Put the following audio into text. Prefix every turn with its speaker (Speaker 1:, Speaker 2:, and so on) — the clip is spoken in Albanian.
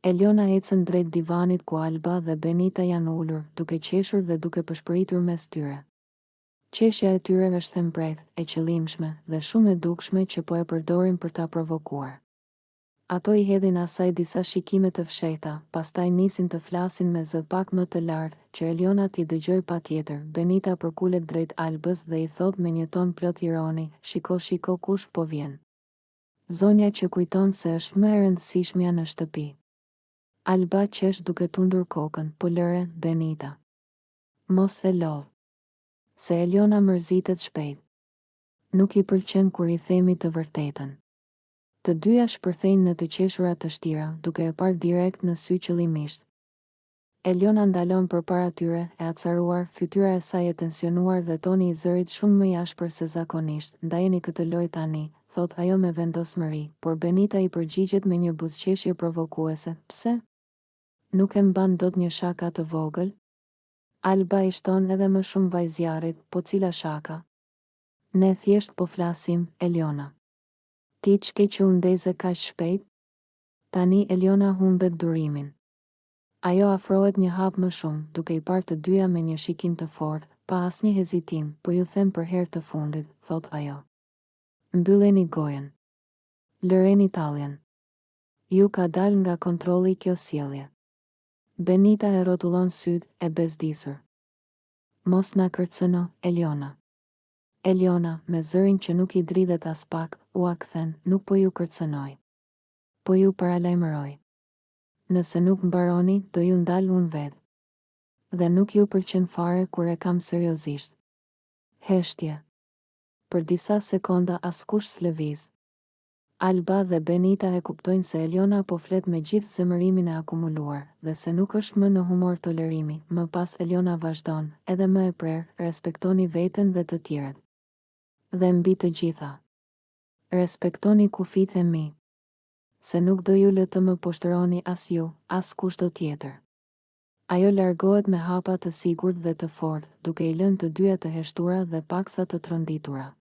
Speaker 1: Eliona ecën drejt divanit ku Alba dhe Benita janë ulur, duke qeshur dhe duke përshpëritur mes tyre. Qeshja e tyre është thembreth, e qëllimshme dhe shumë e dukshme që po e përdorin për ta provokuar. Ato i hedhin asaj disa shikime të fshehta, pastaj nisin të flasin me zë pak më të lartë, që Eliona t'i dëgjoj patjetër. Benita përkulet drejt Albës dhe i thot me një ton plot ironi, shiko kush po vjen. Zonja që kujton se është më e rëndësishmja në shtëpi. Alba qesh duke tundur kokën, po lëre, Benita. Mos e lodh. Se Eliona mërzitet shpejt. Nuk i pëlqen kur i themi të vërtetën. Të dyja shpërthejnë në të qeshura të shtira, duke e parë direkt në sy qëllimisht. Eliona ndalon përpara tyre, e acaruar, fytyra e saj e tensionuar dhe toni i zërit shumë më i ashpër se zakonisht. Ndajeni këtë lojë tani, thot ajo me vendosmëri, por Benita i përgjigjet me një buzëqeshje provokuese. Pse? Nuk e mban dot një shaka të vogël? Alba i shton edhe më shumë vajzjarit, po cila shaka? Ne thjesht po flasim, Eliona. Ti ç'ke që u ndeze kaq shpejt? Tani Eliona humbet durimin. Ajo afrohet një hap më shumë, duke i parë të dyja me një shikim të fortë, pa asnjë hezitim, po ju them për herë të fundit, thot ajo. Mbylleni gojen. Lëreni talljen. Ju ka dal nga kontrolli kjo sjellje. Benita e rrotullon syt, e bezdisur. Mos na kërcëno, Eliona. Eliona, me zërin që nuk i dridhet as pak, u akthen, nuk po ju kërcënoj. Po ju paralajmëroj. Nëse nuk mbaroni, do ju ndal unë vetë. Dhe nuk ju pëlqen fare kur e kam seriozisht. Heshtje. Për disa sekonda askush s'lëviz. Alba dhe Benita e kuptojnë se Eliona po flet me gjithë zemërimin e akumuluar, dhe se nuk është më në humor tolerimi. Më pas Eliona vazhdon, edhe më e prerë, respektoni veten dhe të tjerët. Dhe mbi të gjitha, respektoni kufijtë e mi, se nuk do ju lë të më poshtëroni as ju, as kushdo tjetër. Ajo largohet me hapa të sigurt dhe të fortë, duke i lënë të dyja të heshtura dhe paksa të tronditura.